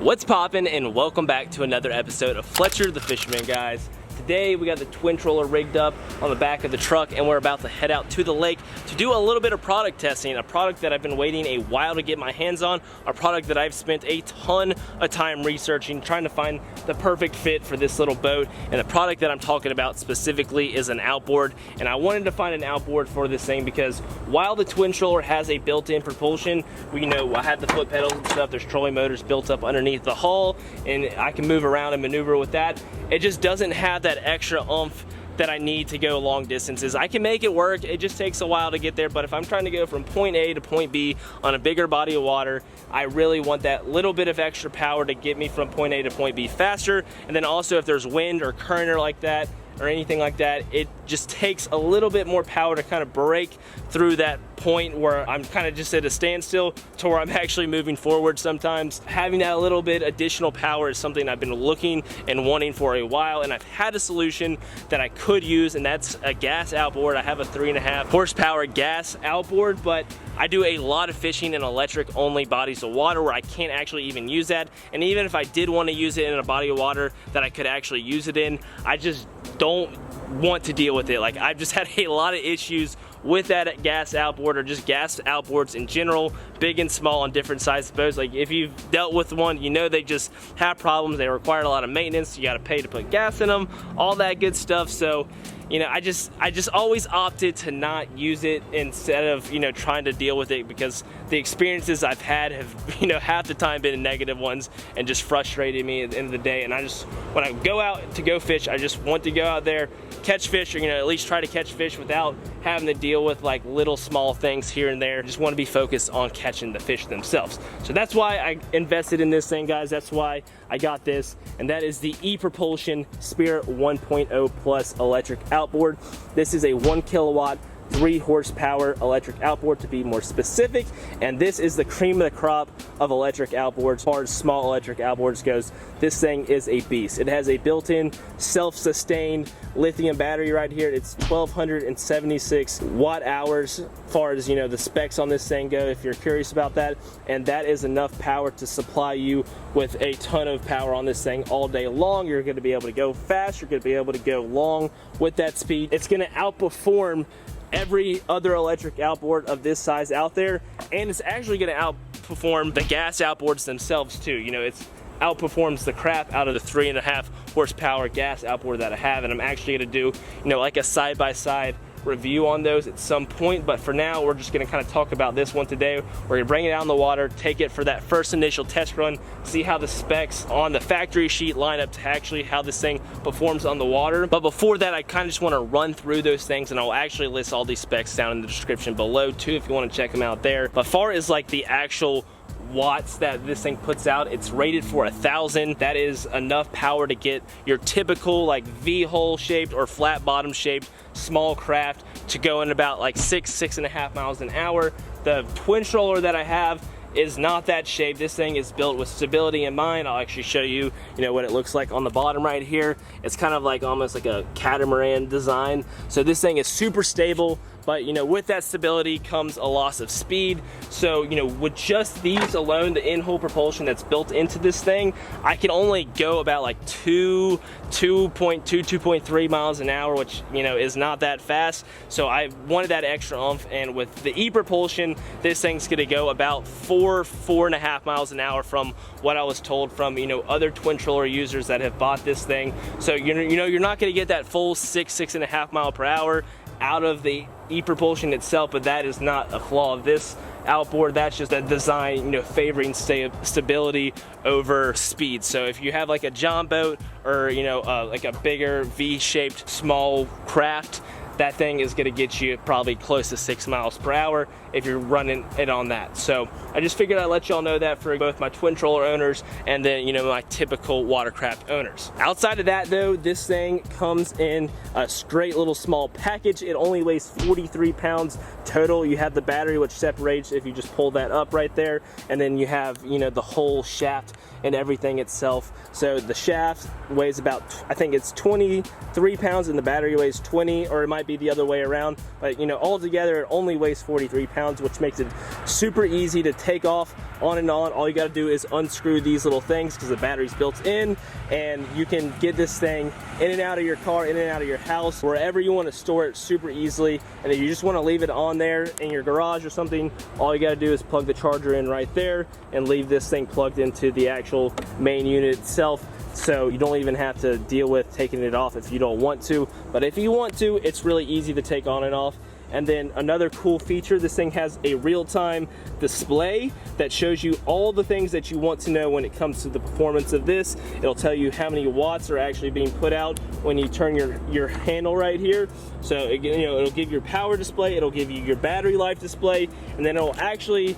What's poppin', and welcome back to another episode of Fletcher the Fisherman, guys. Today we got the twin troller rigged up on the back of the truck and we're about to head out to the lake to do a little bit of product testing, a product that I've been waiting a while to get my hands on, a product that I've spent a ton of time researching, trying to find the perfect fit for this little boat. And the product that I'm talking about specifically is an outboard, and I wanted to find an outboard for this thing because while the twin troller has a built-in propulsion, we know I have the foot pedals and stuff, there's trolling motors built up underneath the hull and I can move around and maneuver with that. It just doesn't have that extra oomph that I need to go long distances. I can make it work, it just takes a while to get there, but if I'm trying to go from point A to point B on a bigger body of water, I really want that little bit of extra power to get me from point A to point B faster. And then also if there's wind or current or like that, or anything like that, it just takes a little bit more power to kind of break through that point where I'm kind of just at a standstill to where I'm actually moving forward sometimes. Having that little bit additional power is something I've been looking and wanting for a while, and I've had a solution that I could use, and that's a gas outboard. I have a 3.5 horsepower gas outboard, but I do a lot of fishing in electric only bodies of water where I can't actually even use that. And even if I did want to use it in a body of water that I could actually use it in, I just don't want to deal with it. Like, I've just had a lot of issues with that gas outboard, or just gas outboards in general, big and small on different sized boats. Like, if you've dealt with one, you know they just have problems. They require a lot of maintenance. You got to pay to put gas in them, all that good stuff. So, you know, I just always opted to not use it instead of, you know, trying to deal with it, because the experiences I've had have, you know, half the time been negative ones and just frustrated me at the end of the day. And I just, when I go out to go fish, I just want to go out there, catch fish, or, you know, at least try to catch fish without having to deal with like little small things here and there. Just want to be focused on catching the fish themselves. So that's why I invested in this thing, guys. That's why I got this, and that is the ePropulsion Spirit 1.0 Plus Electric Outboard. This is a 1 kilowatt 3 horsepower electric outboard, to be more specific, and this is the cream of the crop of electric outboards. As far as small electric outboards goes, this thing is a beast. It has a built-in self-sustained lithium battery right here. It's 1276 watt hours as far as, you know, the specs on this thing go, if you're curious about that, and that is enough power to supply you with a ton of power on this thing all day long. You're going to be able to go fast, you're going to be able to go long with that speed. It's going to outperform every other electric outboard of this size out there, and it's actually going to outperform the gas outboards themselves too. You know, it's outperforms the crap out of the 3.5 horsepower gas outboard that I have, and I'm actually going to do, you know, like a side-by-side review on those at some point. But for now, we're just going to kind of talk about this one today. We're going to bring it out in the water, take it for that first initial test run, see how the specs on the factory sheet line up to actually how this thing performs on the water. But before that, I kind of just want to run through those things, and I'll actually list all these specs down in the description below too if you want to check them out there. But far as like the actual watts that this thing puts out, it's rated for 1,000. That is enough power to get your typical like V-hole shaped or flat bottom shaped small craft to go in about like 6.5 miles an hour. The twin troller that I have is not that shape. This thing is built with stability in mind. I'll actually show you, you know, what it looks like on the bottom right here. It's kind of like almost like a catamaran design. So this thing is super stable, but, you know, with that stability comes a loss of speed. So, you know, with just these alone, the in-hole propulsion that's built into this thing, I can only go about like 2.3 miles an hour, which, you know, is not that fast. So I wanted that extra oomph, and with the ePropulsion, this thing's gonna go about 4.5 miles an hour from what I was told from, you know, other twin troller users that have bought this thing. So, you know, you're not gonna get that full 6.5 mile per hour out of the ePropulsion itself, but that is not a flaw of this outboard. That's just a design, you know, favoring stability over speed. So if you have like a John boat, or, you know, like a bigger V-shaped small craft, that thing is going to get you probably close to 6 miles per hour if you're running it on that. So I just figured I'd let y'all know that for both my twin troller owners and then, you know, my typical watercraft owners. Outside of that though, this thing comes in a straight little small package. It only weighs 43 pounds total. You have the battery, which separates if you just pull that up right there, and then you have, you know, the whole shaft and everything itself. So the shaft weighs about, I think it's 23 pounds and the battery weighs 20, or it might be the other way around, but you know, altogether it only weighs 43 pounds, which makes it super easy to take off on and on. All you got to do is unscrew these little things because the battery's built in, and you can get this thing in and out of your car, in and out of your house, wherever you want to store it super easily. And if you just want to leave it on there in your garage or something, all you got to do is plug the charger in right there and leave this thing plugged into the actual main unit itself. So you don't even have to deal with taking it off if you don't want to. But if you want to, it's really easy to take on and off. And then another cool feature, this thing has a real-time display that shows you all the things that you want to know when it comes to the performance of this. It'll tell you how many watts are actually being put out when you turn your handle right here. So it'll give your power display, it'll give you your battery life display, and then it'll actually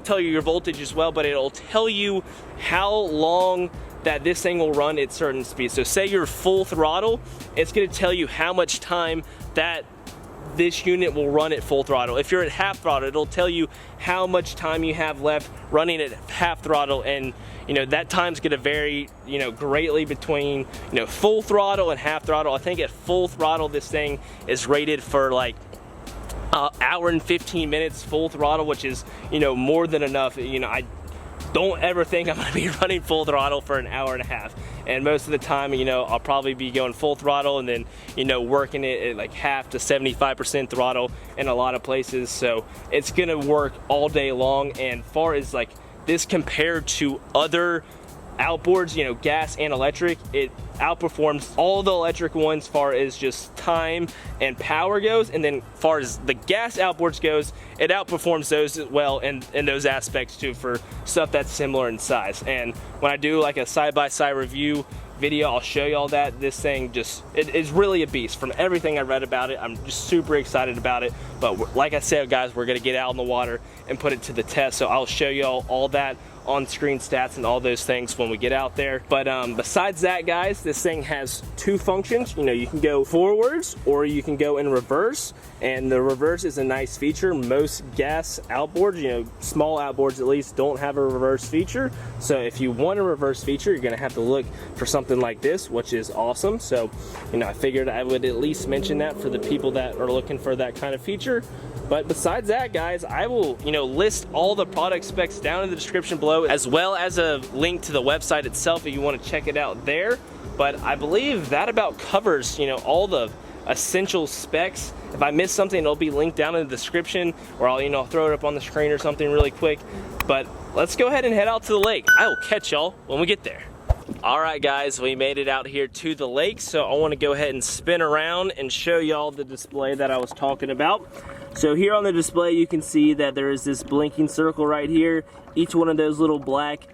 tell you your voltage as well, but it'll tell you how long that this thing will run at certain speeds. So say you're full throttle, it's going to tell you how much time that this unit will run at full throttle. If you're at half throttle, it'll tell you how much time you have left running at half throttle, and that time's going to vary greatly between full throttle and half throttle. I think at full throttle this thing is rated for like hour and 15 minutes full throttle, which is more than enough. I don't ever think I'm going to be running full throttle for an hour and a half, and most of the time I'll probably be going full throttle and then working it at like half to 75% throttle in a lot of places. So it's gonna work all day long. And far as like this compared to other outboards, gas and electric, it outperforms all the electric ones far as just time and power goes. And then far as the gas outboards goes, it outperforms those as well in those aspects too, for stuff that's similar in size. And when I do like a side-by-side review video, I'll show you all that. This thing it is really a beast. From everything I read about it, I'm just super excited about it. But like I said, guys, we're gonna get out in the water and put it to the test, so I'll show you all that on-screen stats and all those things when we get out there. But besides that, guys, this thing has two functions. You can go forwards or you can go in reverse, and the reverse is a nice feature. Most gas outboards, small outboards at least, don't have a reverse feature. So if you want a reverse feature, you're gonna have to look for something like this, which is awesome. So I figured I would at least mention that for the people that are looking for that kind of feature. But besides that, guys, I will list all the product specs down in the description below, as well as a link to the website itself if you want to check it out there. But I believe that about covers all the essential specs. If I miss something, it'll be linked down in the description, or I'll throw it up on the screen or something really quick. But let's go ahead and head out to the lake. I will catch y'all when we get there. Alright guys, we made it out here to the lake, so I want to go ahead and spin around and show y'all the display that I was talking about. So here on the display you can see that there is this blinking circle right here. Each one of those little black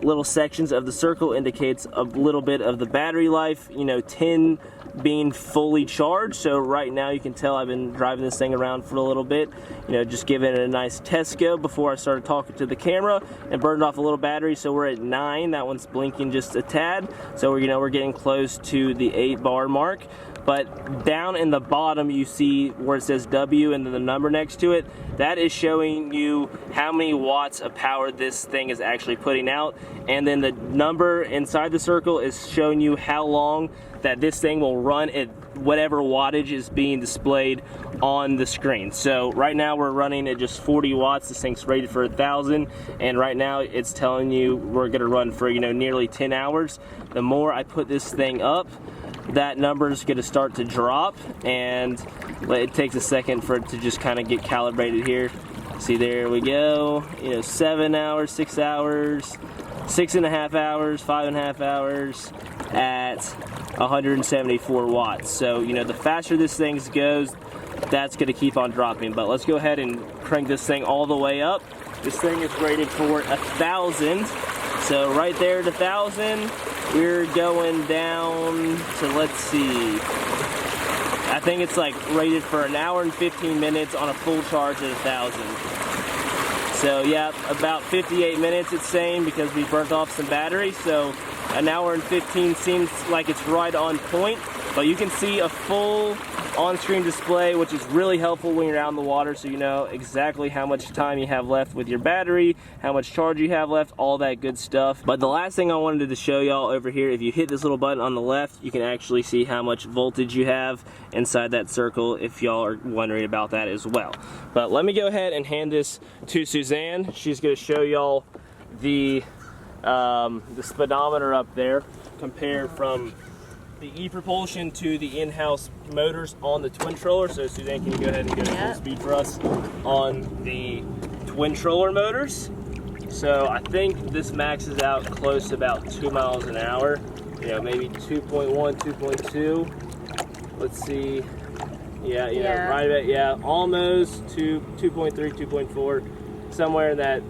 little sections of the circle indicates a little bit of the battery life, 10 being fully charged. So right now you can tell I've been driving this thing around for a little bit, just giving it a nice test go before I started talking to the camera, and burned off a little battery. So we're at 9. That one's blinking just a tad, so we're getting close to the 8 bar mark. But down in the bottom you see where it says W and then the number next to it. That is showing you how many watts of power this thing is actually putting out, and then the number inside the circle is showing you how long that this thing will run at whatever wattage is being displayed on the screen. So right now we're running at just 40 watts. This thing's rated for 1,000, and right now it's telling you we're gonna run for nearly 10 hours. The more I put this thing up, that number is going to start to drop, and it takes a second for it to just kind of get calibrated here. See, there we go. 7 hours, 6 hours, 6.5 hours, 5.5 hours at 174 watts. So the faster this thing goes, that's going to keep on dropping. But let's go ahead and crank this thing all the way up. This thing is rated for 1,000. So right there at 1,000, we're going down to, let's see, I think it's like rated for an hour and 15 minutes on a full charge at 1,000. So yeah, about 58 minutes it's saying, because we burnt off some battery. So an hour and 15 seems like it's right on point. But you can see a full on-screen display, which is really helpful when you're out in the water, so you know exactly how much time you have left with your battery, how much charge you have left, all that good stuff. But the last thing I wanted to show y'all over here, if you hit this little button on the left, you can actually see how much voltage you have inside that circle, if y'all are wondering about that as well. But let me go ahead and hand this to Suzanne. She's going to show y'all the speedometer up there, compared from the ePropulsion to the in-house motors on the Twin Troller. So Suzanne, can you go ahead and go to full speed for us on the Twin Troller motors? So I think this maxes out close to about 2 miles an hour, you know, maybe 2.1, 2.2. Let's see. Yeah, you know, right about, yeah, almost 2.3, 2.4, somewhere in that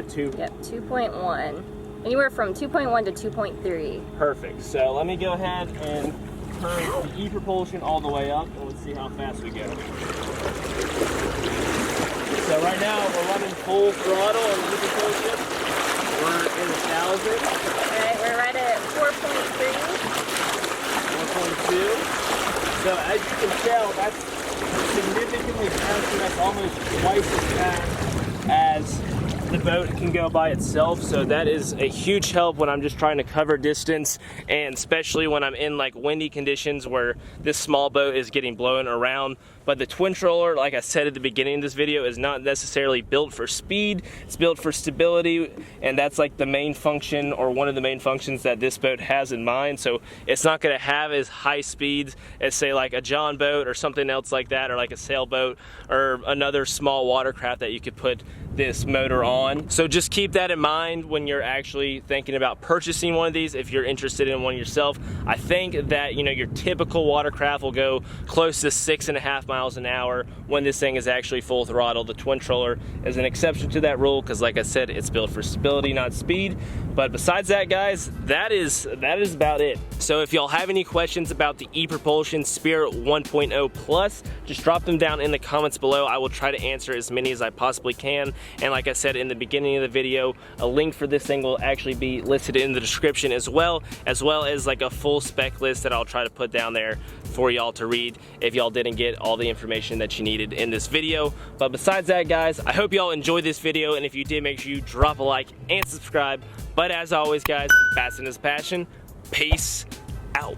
2. Yep, 2.1. Anywhere from 2.1 to 2.3. Perfect. So let me go ahead and turn the ePropulsion all the way up, and let's see how fast we go. So right now we're running full throttle on the ePropulsion. We're in 1,000. Alright, we're right at 4.3. 4.2. So as you can tell, that's significantly faster. That's almost twice as fast as the boat can go by itself. So that is a huge help when I'm just trying to cover distance, and especially when I'm in like windy conditions where this small boat is getting blown around. But the Twin Troller, like I said at the beginning of this video, is not necessarily built for speed. It's built for stability, and that's like the main function, or one of the main functions that this boat has in mind. So it's not going to have as high speeds as, say, like a John boat or something else like that, or like a sailboat or another small watercraft that you could put this motor on. So just keep that in mind when you're actually thinking about purchasing one of these, if you're interested in one yourself. I think that, you know, your typical watercraft will go close to 6.5 miles an hour when this thing is actually full throttle. The Twin Troller is an exception to that rule because, like I said, it's built for stability, not speed. But besides that, guys, that is about it. So if y'all have any questions about the ePropulsion Spirit 1.0 Plus, just drop them down in the comments below. I will try to answer as many as I possibly can. And like I said in the beginning of the video, a link for this thing will actually be listed in the description as well as like a full spec list that I'll try to put down there for y'all to read if y'all didn't get all the information that you needed in this video. But besides that, guys, I hope y'all enjoyed this video, and if you did, make sure you drop a like and subscribe. But as always, guys, passion is passion. Peace out.